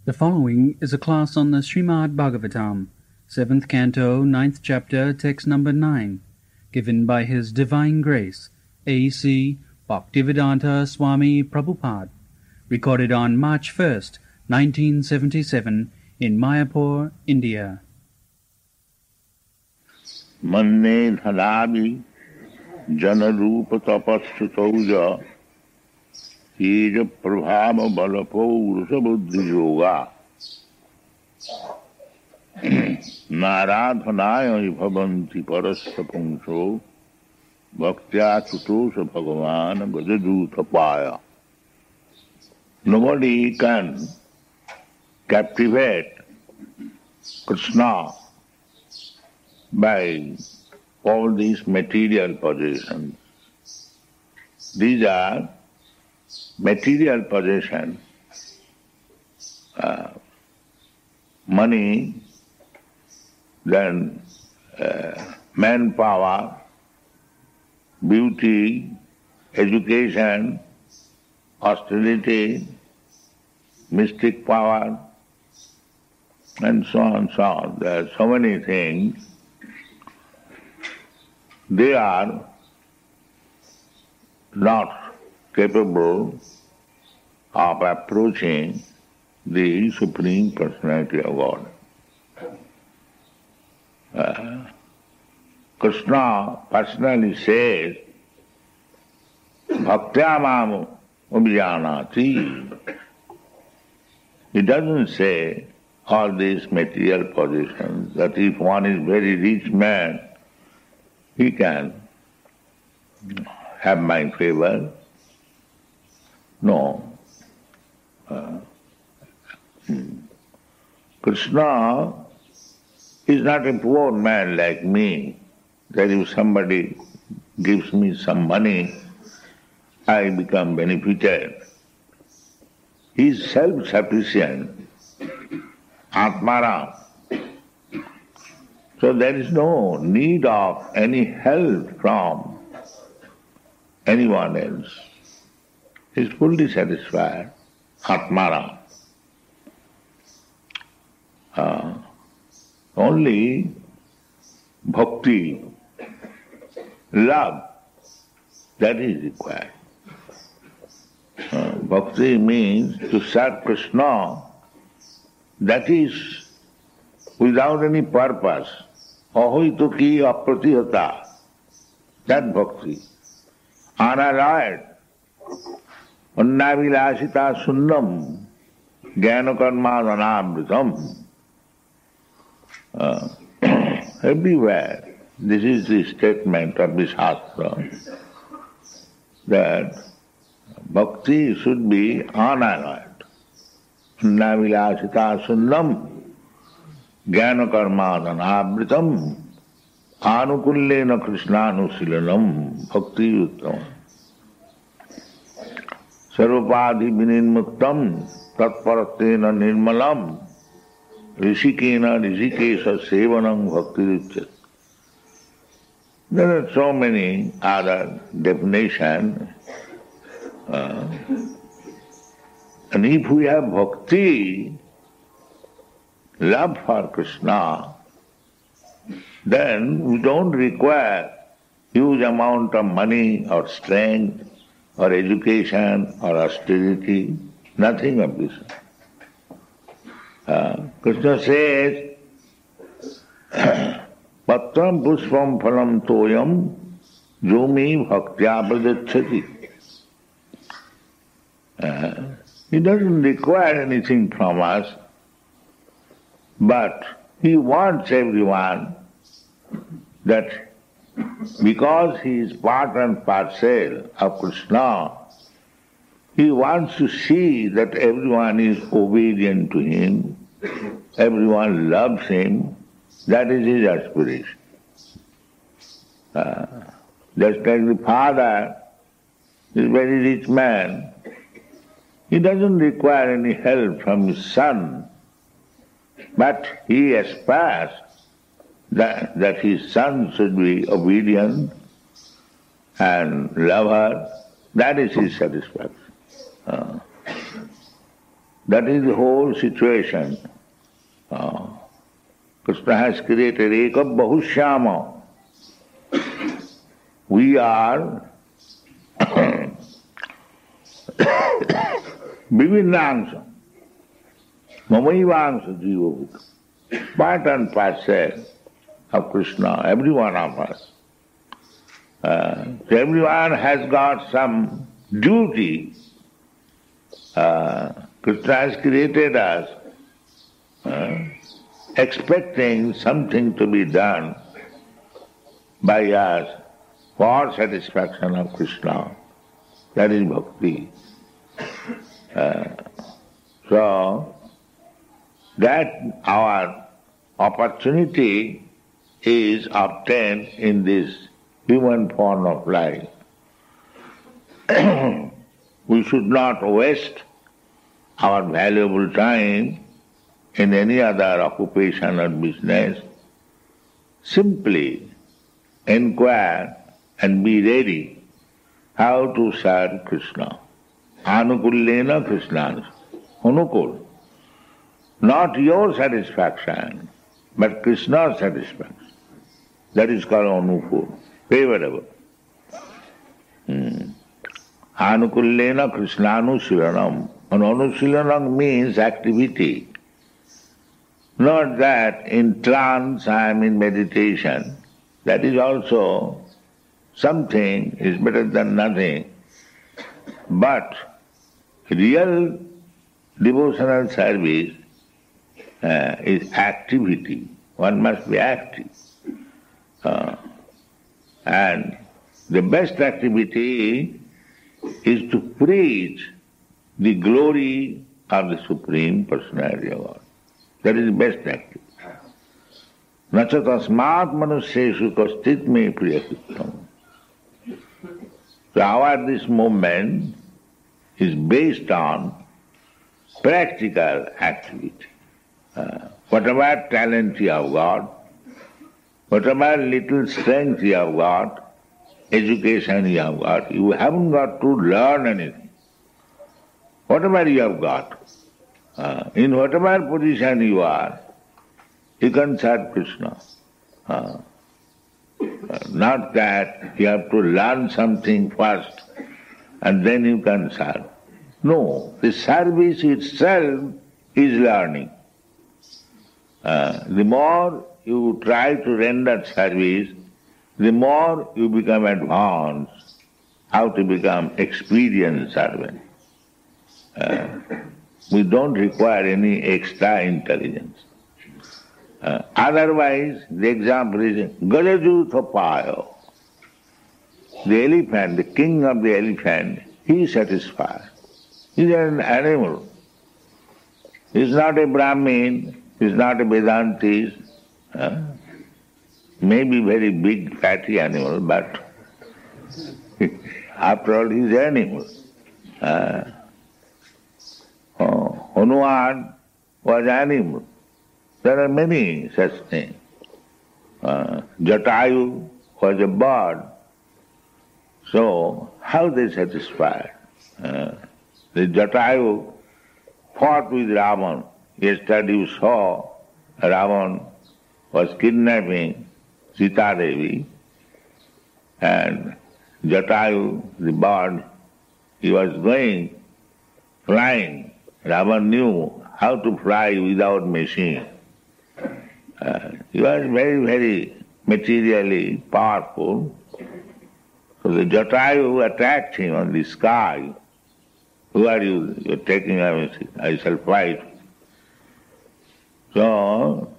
The following is a class on the Srimad Bhagavatam, 7th Canto, 9th Chapter, text number 9, given by His Divine Grace, A.C. Bhaktivedanta Swami Prabhupada, recorded on March 1st, 1977, in Mayapur, India. Manne dhalavi janarupa tapasthutauja teja prabhava balapurusha buddhi yoga naradhanaya bhavanti parasya pungsho bhaktya chutosha bhagavan gajadutapaya. Nobody can captivate Krishna by all these material possessions. These are material possessions, money, then manpower, beauty, education, austerity, mystic power, and so on and so on. There are so many things. They are not capable of approaching the Supreme Personality of God. Krishna personally says, Bhaktya mam abhijanati. He doesn't say all these material possessions, that if one is very rich man, he can have my favor. No. Krishna is not a poor man like me, that if somebody gives me some money, I become benefited. He is self-sufficient, Atmaram. So there is no need of any help from anyone else. He is fully satisfied, Atmara. Only bhakti, love, that is required. Bhakti means to serve Krishna, that is without any purpose. Ahoituki apratihata, that bhakti. Anarayat, annavilasita sunnam, jnanakarma dhanamritam. Everywhere, this is the statement of the Shastra, that bhakti should be anarayat. Annavilasita sunnam, jnanakarma dhanamritam. Anukullena Krishnānusilanam bhakti uttam. Sarvapadhi vininmuktam tatparatena nirmalam rishikena rishikesha sevanam bhakti uchyate. There are so many other definitions. And if we have bhakti, love for Krishna, then we don't require huge amount of money or strength or education or austerity, nothing of this. Krishna says, Patram pushpam phalam toyam yomi bhaktya prajacchati. He doesn't require anything from us, but he wants everyone that because he is part and parcel of Krishna, he wants to see that everyone is obedient to him, everyone loves him. That is his aspiration. Just like the father is a very rich man, he doesn't require any help from his son, but he aspires that his son should be obedient and love her. That is his satisfaction. That is the whole situation. Krishna has created Eka Bahushyama. We are Vivinnangsha, Mamaivangsha Jiva, part and parcel of Krishna, every one of us. So everyone has got some duty. Krishna has created us expecting something to be done by us for satisfaction of Krishna. That is bhakti. So that our opportunity is obtained in this human form of life. We should not waste our valuable time in any other occupation or business. Simply inquire and be ready how to serve Krishna. Anukullena Krishnana. Anukul. Not your satisfaction, but Krishna's satisfaction. That is called anukul, favorable. Anukullena Krishnanusilanam. And anusilanam means activity. Not that in trance I am in meditation. That is also something, is better than nothing. But real devotional service is activity. One must be active. And the best activity is to preach the glory of the Supreme Personality of God. That is the best activity. Nacha tasmat manusyeshu kastit me priyakritam. So our this movement is based on practical activity. Whatever talent you have got, whatever little strength you have got, education you have got, you haven't got to learn anything. Whatever you have got, in whatever position you are, you can serve Krishna. Not that you have to learn something first and then you can serve. No, the service itself is learning. The more you try to render service, the more you become advanced, how to become experienced servant. We don't require any extra intelligence. Otherwise, the example is Gajaju Thapayo. The elephant, the king of the elephant, he is satisfied. He is an animal. He is not a Brahmin, he is not a Vedantist. Maybe very big, fatty animal, but after all, he is an animal. Hanuman was animal. There are many such things. Jatayu was a bird. So, how they satisfied? The Jatayu fought with Ravan. Yesterday you saw Ravan was kidnapping Sita Devi, and Jatayu, the bird, he was going, flying. Ravan knew how to fly without machine. He was very, very materially powerful. So the Jatayu attacked him on the sky. Who are you? You are taking away, I shall fight. So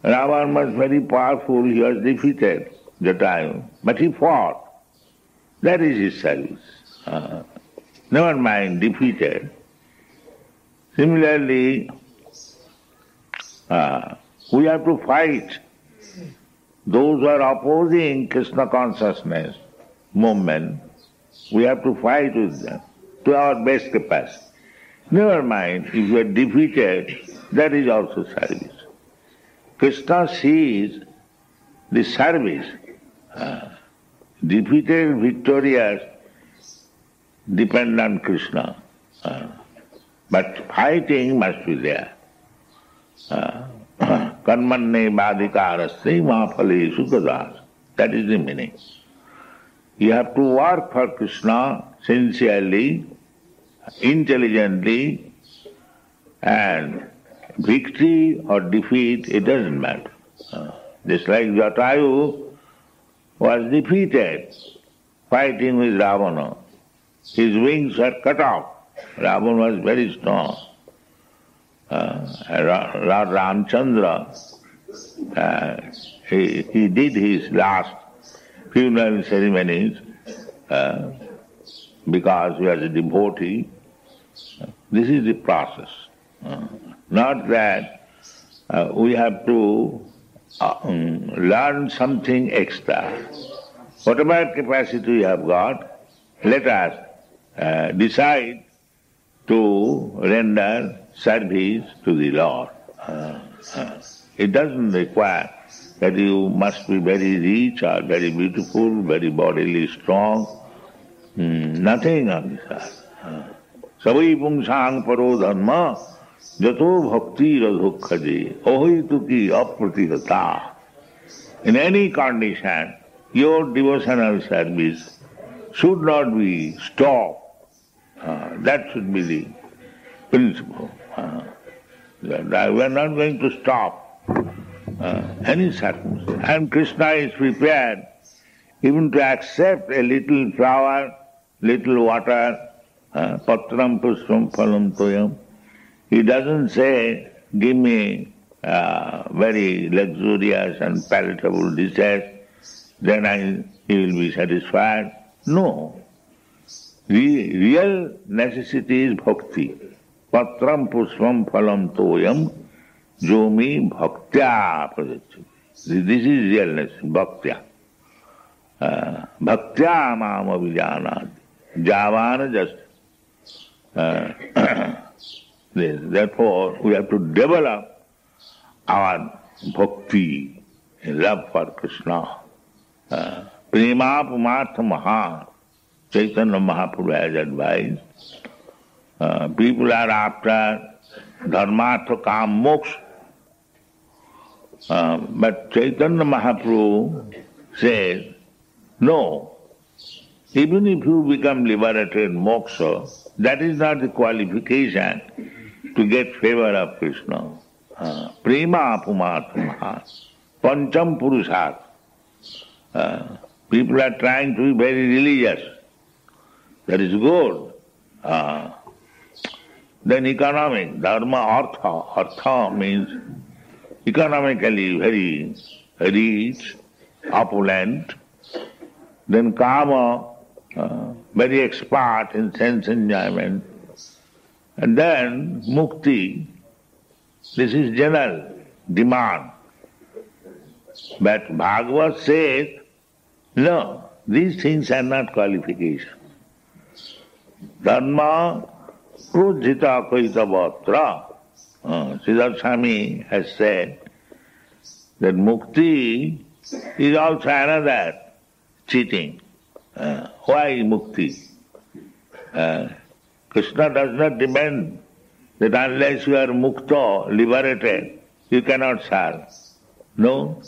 Ravan was very powerful, he was defeated, Jatayu, but he fought. That is his service. Never mind, defeated. Similarly, we have to fight those who are opposing Krishna consciousness movement. We have to fight with them to our best capacity. Never mind, if you are defeated, that is also service. Krishna sees the service. Defeated, victorious, depend on Krishna. But fighting must be there. Karmanne badhikarasya mahapale sukadas. That is the meaning. You have to work for Krishna sincerely, intelligently, and victory or defeat, it doesn't matter. Just like Jatayu was defeated fighting with Ravana. His wings were cut off. Ravana was very strong. Lord Ramchandra, he did his last funeral ceremonies because he was a devotee. This is the process. Not that we have to learn something extra. Whatever capacity we have got, let us decide to render service to the Lord. It doesn't require that you must be very rich or very beautiful, very bodily strong. Nothing of this. Savai pungsang paro dharma jato bhakti radhukhaji ohituki apratihata. In any condition, your devotional service should not be stopped. That should be the principle. We are not going to stop any circumstance. And Krishna is prepared even to accept a little flower, little water, patram pushpam phalam toyam. He doesn't say, give me very luxurious and palatable dishes, then he will be satisfied. No. The real necessity is bhakti. Patram pushpam phalam toyam jomi bhaktya prajachati. This is real necessity, bhaktya. Bhaktya mam abhijanati. Javana just. Therefore, we have to develop our bhakti, love for Krishna. Prema pumartha maha. Chaitanya Mahaprabhu has advised. People are after dharmartha kam moksha. But Chaitanya Mahaprabhu says, no, even if you become liberated moksha, that is not the qualification to get favor of Krishna. Prema pumartha maha. Pancham purushat. People are trying to be very religious. That is good. Then economic, dharma, artha. Artha means economically very rich, opulent. Then kama, very expert in sense enjoyment. And then mukti, this is general demand. But Bhagavad says, no, these things are not qualification. Dharma prujhita kaita vatra. Siddhartha Swami has said that mukti is also another cheating. Why mukti? Krishna does not demand that unless you are mukta, liberated, you cannot serve. No,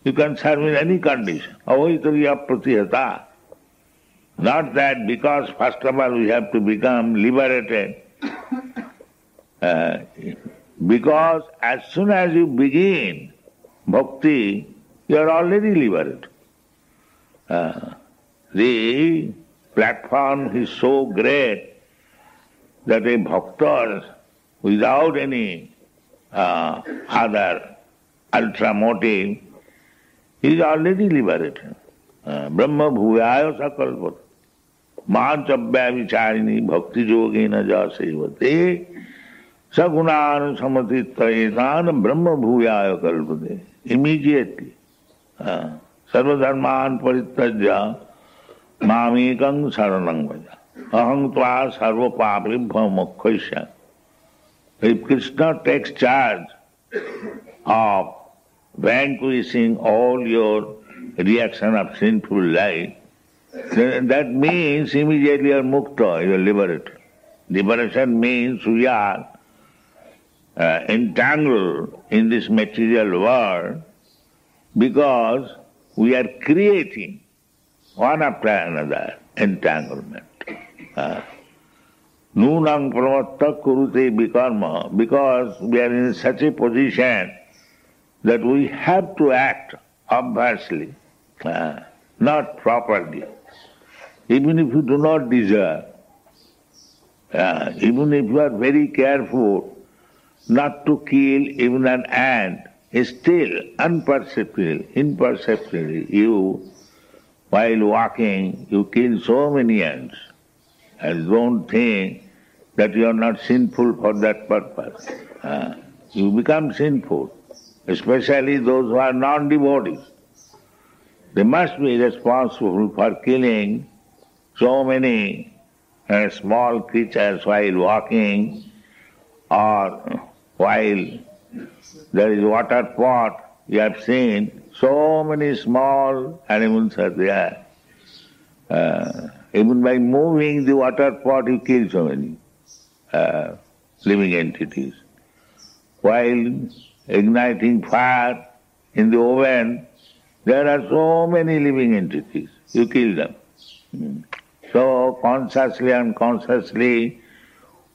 you can serve in any condition. Avaitariya pratihata. Not that because first of all we have to become liberated. Because as soon as you begin bhakti, you are already liberated. The platform is so great that a bhakta without any other ultra motive is already liberated. Brahma bhuyaya sakalpata. Manchabhya vicharini bhakti yogena jasevate sagunan samatitayetan brahma bhuyaya kalpate. Immediately. Sarvadharman parityajya mamekang saranang vaja. Aham tva sarva papibhva mokkhaisya. If Krishna takes charge of vanquishing all your reaction of sinful life, then that means immediately you are mukta, you are liberated. Liberation means we are entangled in this material world because we are creating one after another entanglement. Nunang pramatta kurute vikarma, because we are in such a position that we have to act obviously, not properly. Even if you do not deserve, even if you are very careful not to kill even an ant, still imperceptibly, you, while walking, you kill so many ants. And don't think that you are not sinful for that purpose. You become sinful, especially those who are non-devotees. They must be responsible for killing so many small creatures while walking, or while there is water pot. You have seen so many small animals are there. Even by moving the water pot, you kill so many living entities. While igniting fire in the oven, there are so many living entities. You kill them. So consciously and unconsciously,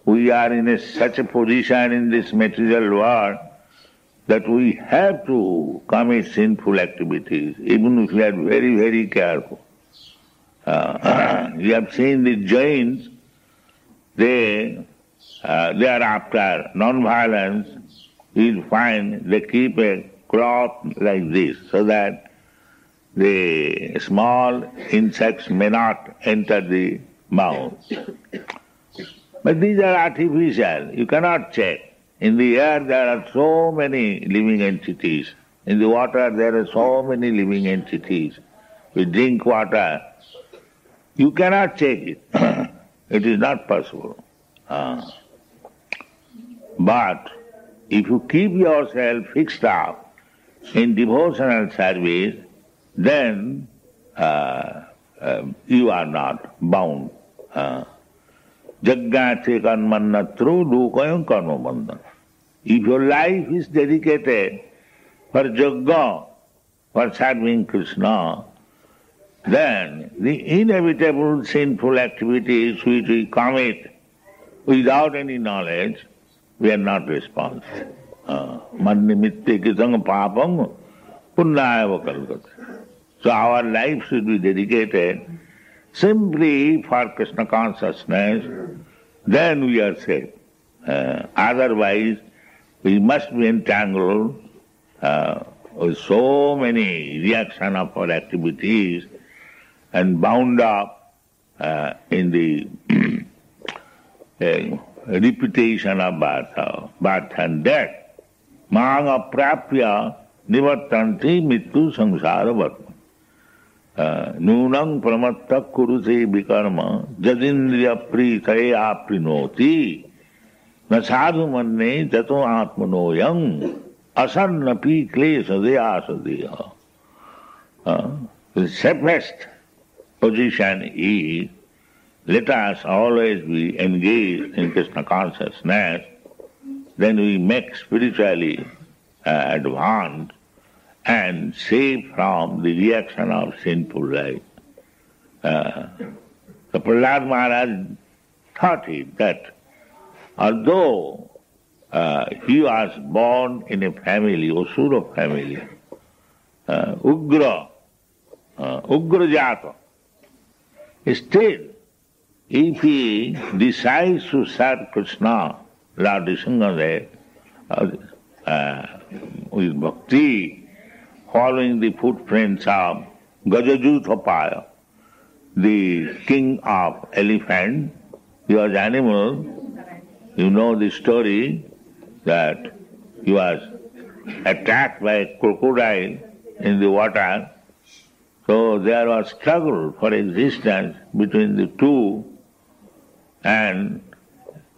we are in such a position in this material world that we have to commit sinful activities, even if we are very, very careful. You have seen the Jains, they are after non-violence. You'll find they keep a cloth like this so that the small insects may not enter the mouth. But these are artificial, you cannot check. In the air there are so many living entities. In the water there are so many living entities. We drink water, you cannot check it. It is not possible. But if you keep yourself fixed up in devotional service, then you are not bound. Jaggate karmannatru dukayam karma bandhan. If your life is dedicated for jagga, for serving Krishna, then the inevitable sinful activities which we commit without any knowledge, we are not responsible. Mannimitte kitang papam punnayava kalkate. So our life should be dedicated simply for Krishna consciousness, then we are safe. Otherwise, we must be entangled with so many reactions of our activities and bound up in the repetition of birth and death. Mang aprapya nivartanti mittu samsara varma. Nunang pramatta kuruse vikarma jadindriya pritaya aprinoti na sadhu manne jato atmanoyam asannapi klesa deya sadeha. The safest position is, let us always be engaged in Krishna consciousness, then we make spiritually advanced and safe from the reaction of sinful life. The Prahlad Maharaj thought it that although he was born in a family, Asura family, Ugra Jata, still if he decides to serve Krishna, Lord Nrsimhadev, with bhakti, following the footprints of Gajajuthapaya, the king of elephants. He was animal. You know the story that he was attacked by a crocodile in the water. So there was struggle for existence between the two, and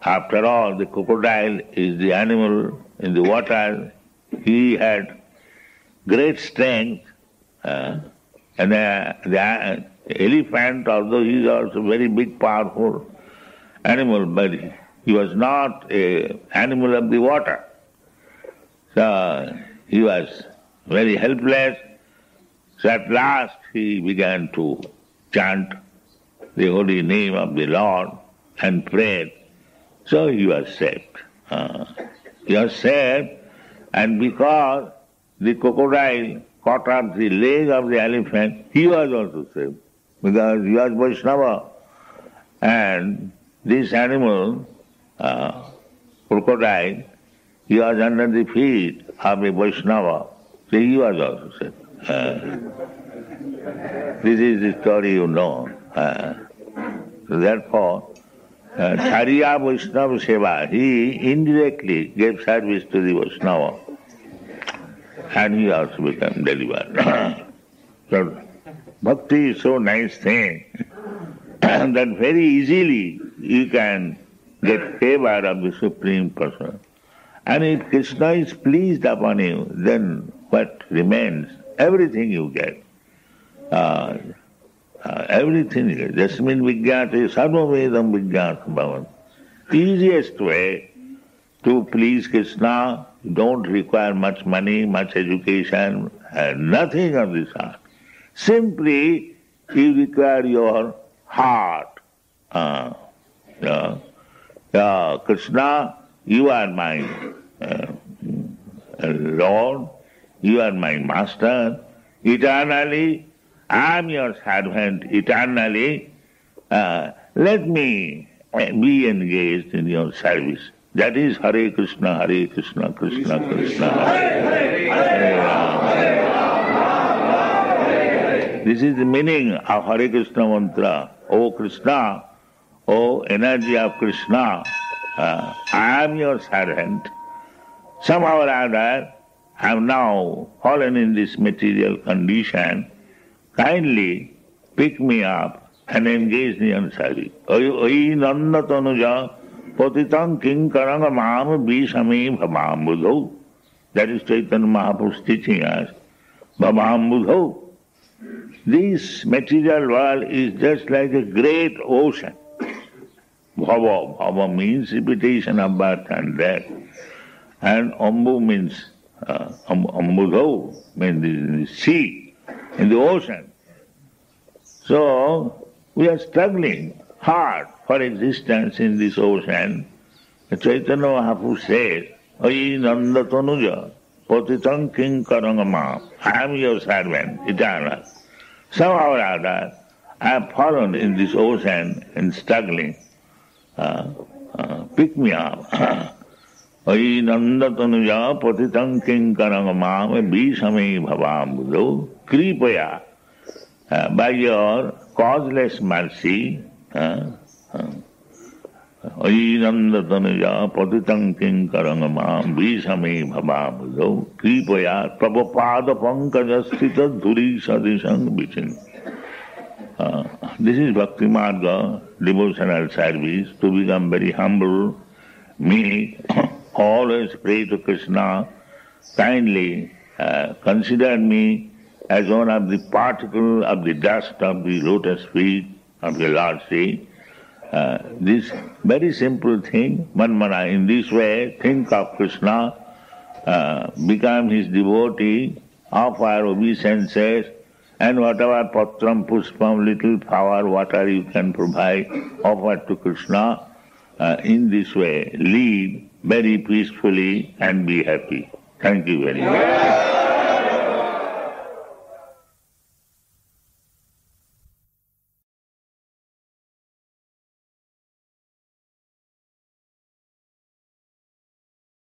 after all the crocodile is the animal in the water. He had great strength, and the elephant, although he is also very big, powerful, animal, but he was not an animal of the water. So he was very helpless. So at last he began to chant the holy name of the Lord and prayed. So he was saved. He was saved, and because the crocodile cut off the leg of the elephant, he was also saved, because he was Vaishnava. And this animal, crocodile, he was under the feet of a Vaishnava, so he was also saved. This is the story you know. So therefore, Chariya Vaishnava Seva, he indirectly gave service to the Vaishnava, and he also became delivered. So bhakti is so nice thing that very easily you can get favor of the Supreme Person. And if Krishna is pleased upon you, then what remains? Everything you get. Everything you get. Jasmin Vijnate Sarvavedam Vijnata Bhavan. Easiest way to please Krishna, you don't require much money, much education, nothing of this sort. Simply you require your heart. Krishna, you are my Lord, you are my Master. Eternally, I am your servant. Eternally, let me be engaged in your service. That is Hare Krishna, Krishna Krishna, Hare Rama. This is the meaning of Hare Krishna mantra. O Krishna, O energy of Krishna, I am your servant. Somehow or other, I have now fallen in this material condition. Kindly pick me up and engage me in service. Oi nanda tanuja patitam kinkaranga mam bishami bhamam budho. That is Chaitanya Mahaprabhu's teaching us. Bhamam budho. This material world is just like a great ocean. Bhava. Bhava means repetition of birth and death. And ambu means ambudho, means the sea, in the ocean. So we are struggling hard for existence in this ocean. Chaitanya Mahaprabhu says, Ai nanda tanuja patitam kinkaranga. I am your servant, eternal. Somehow or other, I have fallen in this ocean and struggling. Pick me up. Ai nanda tanuja patitam kinkaranga bishame bhavam budho kripaya. By your causeless mercy, Ai nanda tanuja patitam kinkaranga bishame bhavam budho kripaya Prabhupada pankajastita dhuri sadishang bichin. This is Bhakti Marga, devotional service, to become very humble, meek, always pray to Krishna, kindly consider me as one of the particles of the dust of the lotus feet of the Lord's feet. This very simple thing, Manmana, in this way, think of Krishna, become his devotee, offer obeisances, and whatever patram, puspam, little flower, water you can provide, offer to Krishna. In this way, live very peacefully and be happy. Thank you very much.